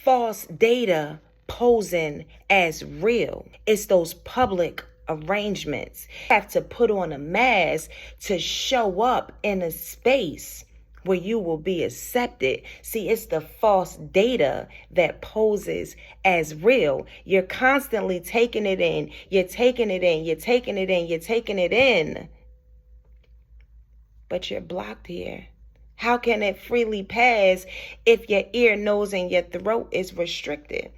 false data posing as real. It's those public arrangements. You have to put on a mask to show up in a space where you will be accepted. See, it's the false data that poses as real. You're constantly taking it in. You're taking it in. You're taking it in. You're taking it in. But you're blocked here. How can it freely pass if your ear, nose, and your throat is restricted?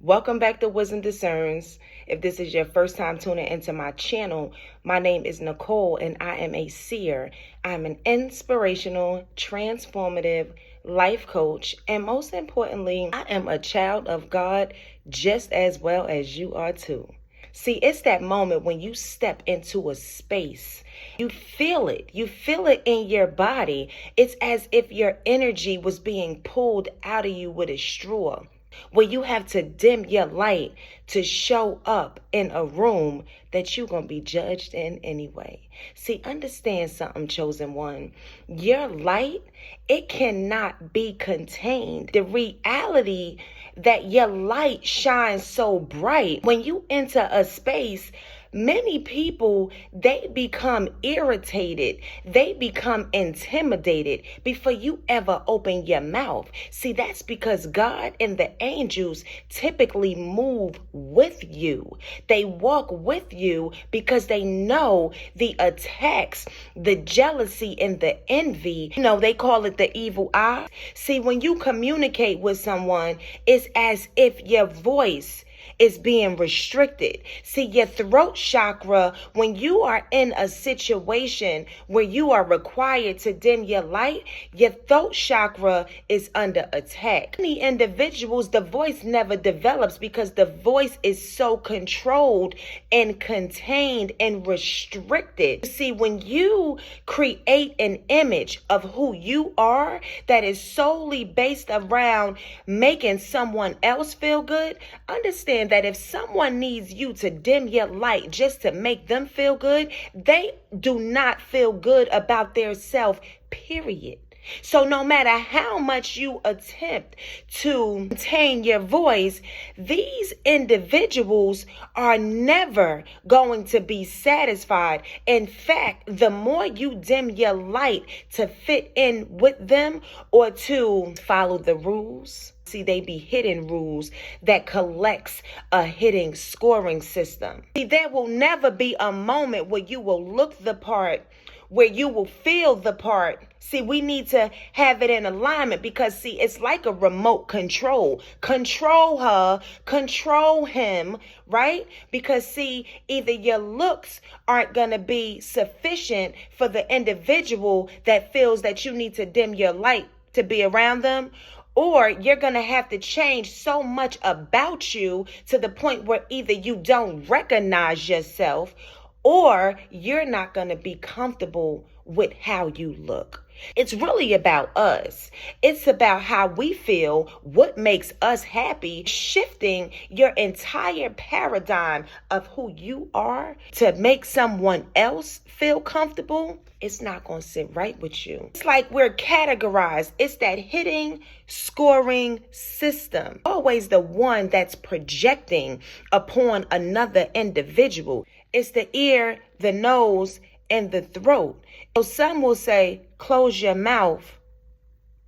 Welcome back to Wisdom Discerns. If this is your first time tuning into my channel, my name is Nicole and I am a seer. I'm an inspirational, transformative life coach, and most importantly, I am a child of God just as well as you are too. See, it's that moment when you step into a space. You feel it. You feel it in your body. It's as if your energy was being pulled out of you with a straw, where you have to dim your light to show up in a room that you're going to be judged in anyway. See, understand something, chosen one. Your light, it cannot be contained. The reality that your light shines so bright, when you enter a space, many people, they become irritated. They become intimidated before you ever open your mouth. See, that's because God and the angels typically move with you. They walk with you because they know the attacks, the jealousy, and the envy. You know, they call it the evil eye. See, when you communicate with someone, it's as if your voice is being restricted. See, your throat chakra, when you are in a situation where you are required to dim your light, your throat chakra is under attack. Many individuals, the voice never develops because the voice is so controlled and contained and restricted. See, when you create an image of who you are that is solely based around making someone else feel good, understand that if someone needs you to dim your light just to make them feel good, they do not feel good about their self, period. So no matter how much you attempt to maintain your voice, these individuals are never going to be satisfied. In fact, the more you dim your light to fit in with them or to follow the rules, see, they be hidden rules that collects a hidden scoring system. See, there will never be a moment where you will look the part, where you will feel the part. See, we need to have it in alignment because, see, it's like a remote control. Control her, control him, right? Because, see, either your looks aren't going to be sufficient for the individual that feels that you need to dim your light to be around them, or you're going to have to change so much about you to the point where either you don't recognize yourself or you're not going to be comfortable with how you look. It's really about us. It's about how we feel, what makes us happy. Shifting your entire paradigm of who you are to make someone else feel comfortable, it's not going to sit right with you. It's like we're categorized. It's that hitting scoring system. Always the one that's projecting upon another individual. It's the ear, the nose, and the throat. So some will say, close your mouth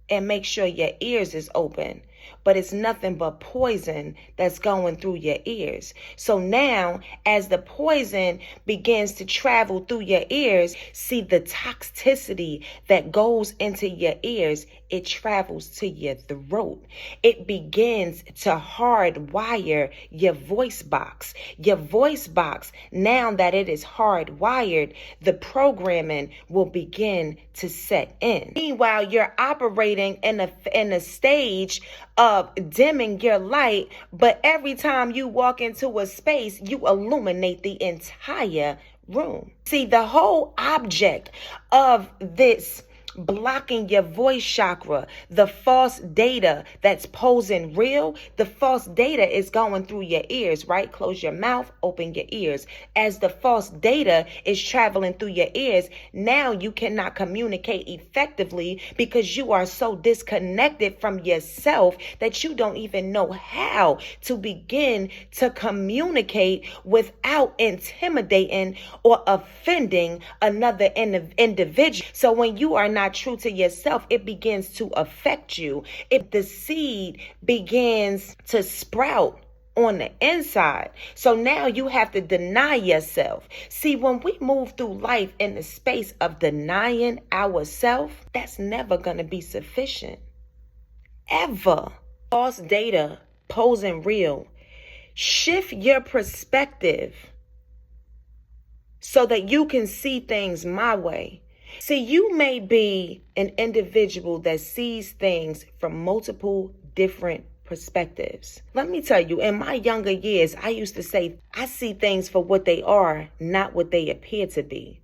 and make sure your ears is open. But it's nothing but poison that's going through your ears. So now, as the poison begins to travel through your ears, see the toxicity that goes into your ears, it travels to your throat. It begins to hardwire your voice box. Your voice box, now that it is hardwired, the programming will begin to set in. Meanwhile, you're operating in a stage of dimming your light, but every time you walk into a space, you illuminate the entire room. See, the whole object of this blocking your voice chakra. The false data that's posing real, the false data is going through your ears, right? Close your mouth, open your ears. As the false data is traveling through your ears, now you cannot communicate effectively because you are so disconnected from yourself that you don't even know how to begin to communicate without intimidating or offending another individual. So when you are not true to yourself, it begins to affect you. If the seed begins to sprout on the inside. So now you have to deny yourself. See, when we move through life in the space of denying ourselves, that's never going to be sufficient. Ever. False data posing real. Shift your perspective so that you can see things my way. See, you may be an individual that sees things from multiple different perspectives. Let me tell you, in my younger years, I used to say, I see things for what they are, not what they appear to be.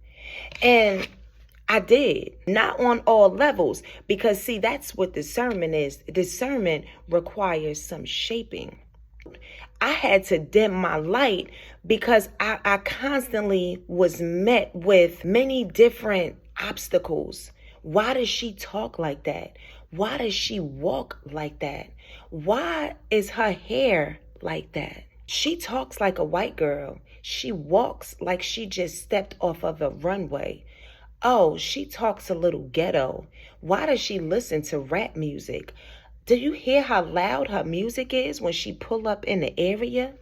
And I did, not on all levels, because see, that's what discernment is. Discernment requires some shaping. I had to dim my light because I constantly was met with many different obstacles. Why does she talk like that? Why does she walk like that? Why is her hair like that? She talks like a white girl. She walks like she just stepped off of a runway. Oh, she talks a little ghetto. Why does she listen to rap music? Do you hear how loud her music is when she pull up in the area?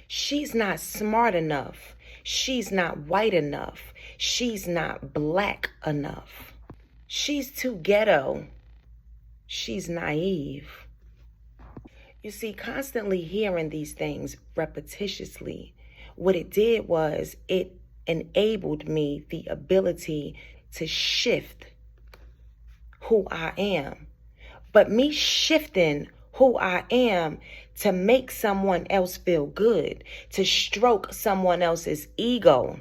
She's not smart enough. She's not white enough. She's not black enough. She's too ghetto. She's naive. You see, constantly hearing these things repetitiously, what it did was it enabled me the ability to shift who I am. But me shifting who I am to make someone else feel good, to stroke someone else's ego,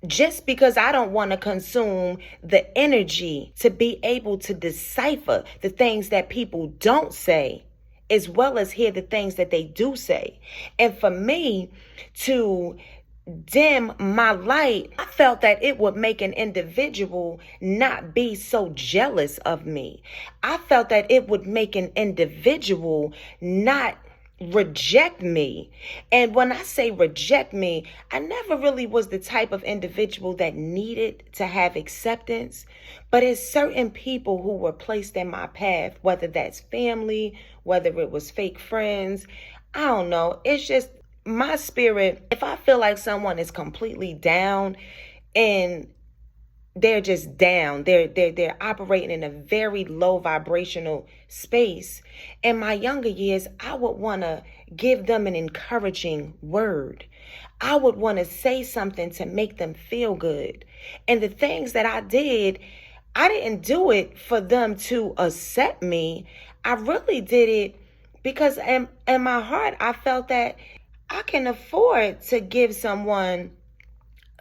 just because I don't want to consume the energy to be able to decipher the things that people don't say, as well as hear the things that they do say. And for me to dim my light, I felt that it would make an individual not be so jealous of me. I felt that it would make an individual not reject me. And when I say reject me, I never really was the type of individual that needed to have acceptance. But it's certain people who were placed in my path, whether that's family, whether it was fake friends, I don't know. It's just my spirit. If I feel like someone is completely down and they're just down, they're operating in a very low vibrational space. In my younger years, I would want to give them an encouraging word. I would want to say something to make them feel good. And the things that I did, I didn't do it for them to accept me. I really did it because in my heart, I felt that I can afford to give someone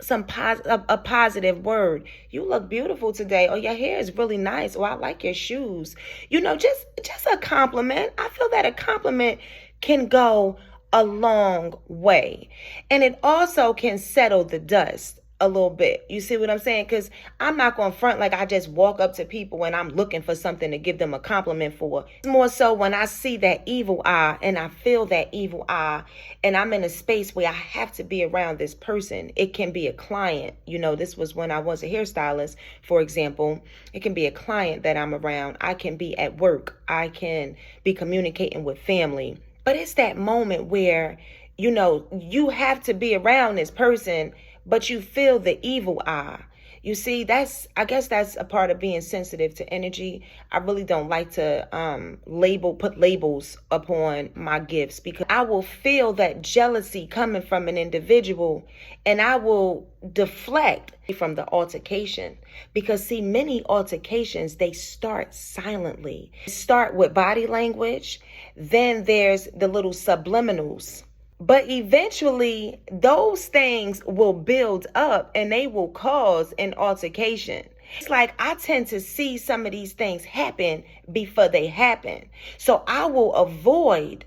a positive word. You look beautiful today. Or your hair is really nice. Or I like your shoes. You know, just a compliment. I feel that a compliment can go a long way. And it also can settle the dust a little bit. You see what I'm saying? Because I'm not going to front like I just walk up to people and I'm looking for something to give them a compliment for. It's more so when I see that evil eye and I feel that evil eye and I'm in a space where I have to be around this person. It can be a client. You know, this was when I was a hairstylist, for example. It can be a client that I'm around. I can be at work. I can be communicating with family. But it's that moment where, you know, you have to be around this person, but you feel the evil eye. You see, I guess that's a part of being sensitive to energy. I really don't like to put labels upon my gifts because I will feel that jealousy coming from an individual and I will deflect from the altercation. Because see, many altercations, they start silently. Start with body language. Then there's the little subliminals. But eventually, those things will build up and they will cause an altercation. It's like I tend to see some of these things happen before they happen. So I will avoid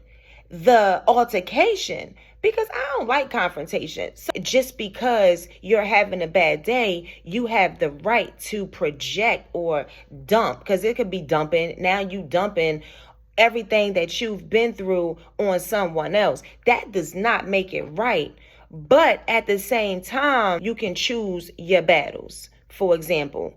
the altercation because I don't like confrontation. So just because you're having a bad day, you have the right to project or dump, because it could be dumping. Now you dumping everything that you've been through on someone else. That does not make it right. But at the same time, you can choose your battles, for example.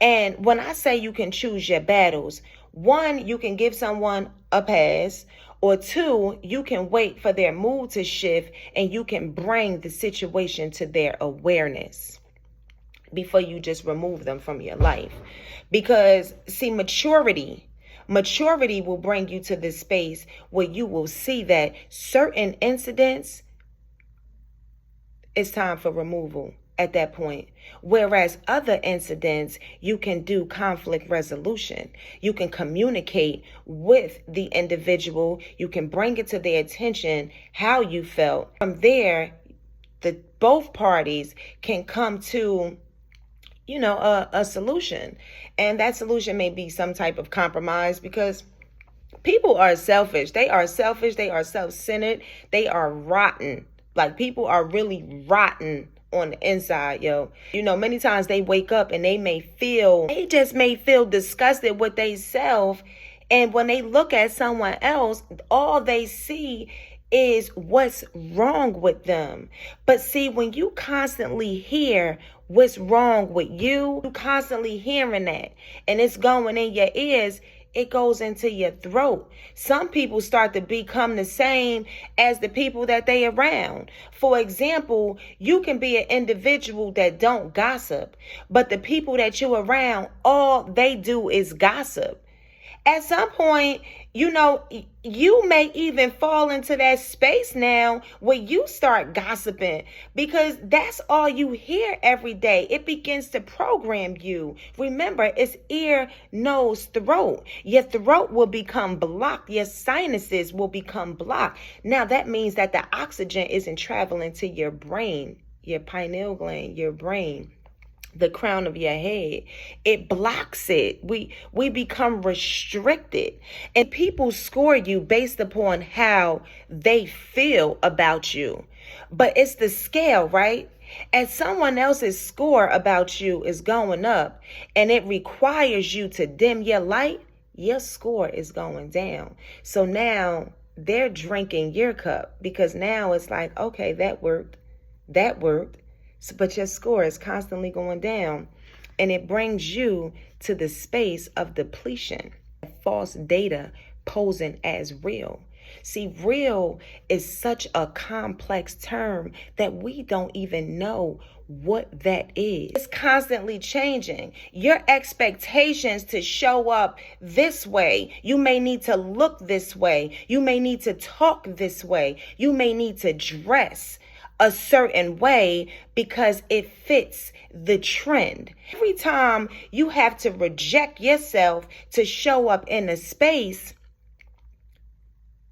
And when I say you can choose your battles, one, you can give someone a pass, or two, you can wait for their mood to shift and you can bring the situation to their awareness before you just remove them from your life. Because see, maturity will bring you to this space where you will see that certain incidents, it's time for removal at that point. Whereas other incidents, you can do conflict resolution. You can communicate with the individual. You can bring it to their attention how you felt. From there, both parties can come to a solution. And that solution may be some type of compromise, because people are selfish. They are selfish. They are self-centered. They are rotten. Like, people are really rotten on the inside, yo. Many times they wake up and they just may feel disgusted with themselves. And when they look at someone else, all they see is what's wrong with them. But see, when you constantly hear what's wrong with you constantly hearing that, and it's going in your ears, it goes into your throat. Some people start to become the same as the people that they around. For example, you can be an individual that don't gossip, but the people that you around, all they do is gossip. At some point, you may even fall into that space now where you start gossiping, because that's all you hear every day. It begins to program you. Remember, it's ear, nose, throat. Your throat will become blocked. Your sinuses will become blocked. Now, that means that the oxygen isn't traveling to your brain, your pineal gland, your brain, the crown of your head. It blocks it. We become restricted, and people score you based upon how they feel about you. But it's the scale, right? As someone else's score about you is going up and it requires you to dim your light, your score is going down. So now they're drinking your cup, because now it's like, okay, that worked. But your score is constantly going down, and it brings you to the space of depletion. False data posing as real. See, real is such a complex term that we don't even know what that is. It's constantly changing. Your expectations to show up this way, you may need to look this way. You may need to talk this way. You may need to dress a certain way because it fits the trend. Every time you have to reject yourself to show up in a space,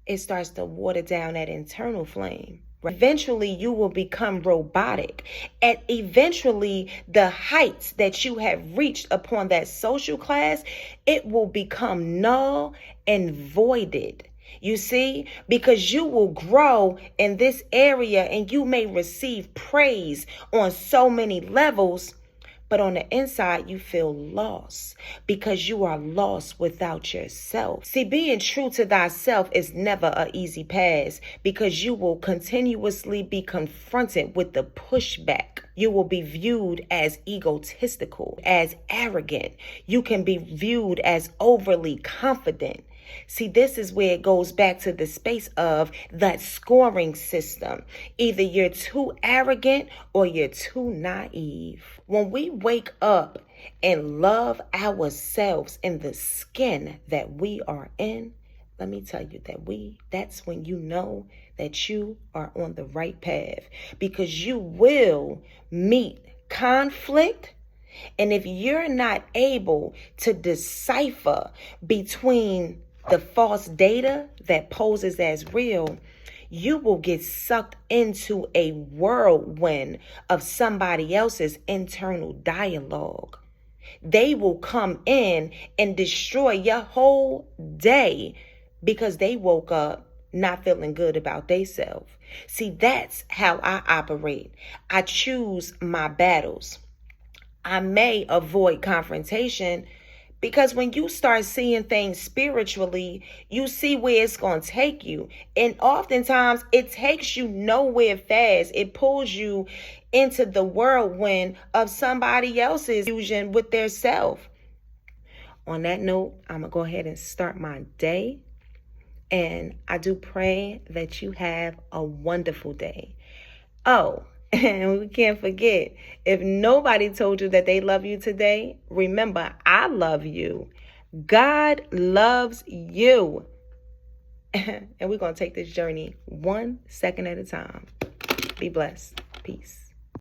it starts to water down that internal flame. Eventually, you will become robotic. And eventually, the heights that you have reached upon that social class, it will become null and voided. You see, because you will grow in this area and you may receive praise on so many levels, but on the inside you feel lost because you are lost without yourself. See, being true to thyself is never an easy path, because you will continuously be confronted with the pushback. You will be viewed as egotistical, as arrogant. You can be viewed as overly confident. See, this is where it goes back to the space of that scoring system. Either you're too arrogant or you're too naive. When we wake up and love ourselves in the skin that we are in, let me tell you that's when you know that you are on the right path, because you will meet conflict. And if you're not able to decipher between the false data that poses as real, you will get sucked into a whirlwind of somebody else's internal dialogue. they will come in and destroy your whole day because they woke up not feeling good about themselves. See, that's how I operate. I choose my battles. I may avoid confrontation because when you start seeing things spiritually, you see where it's going to take you. And oftentimes it takes you nowhere fast. It pulls you into the whirlwind of somebody else's fusion with their self. On that note, I'm going to go ahead and start my day. And I do pray that you have a wonderful day. Oh, and we can't forget, if nobody told you that they love you today, remember, I love you. God loves you. And we're going to take this journey 1 second at a time. Be blessed. Peace.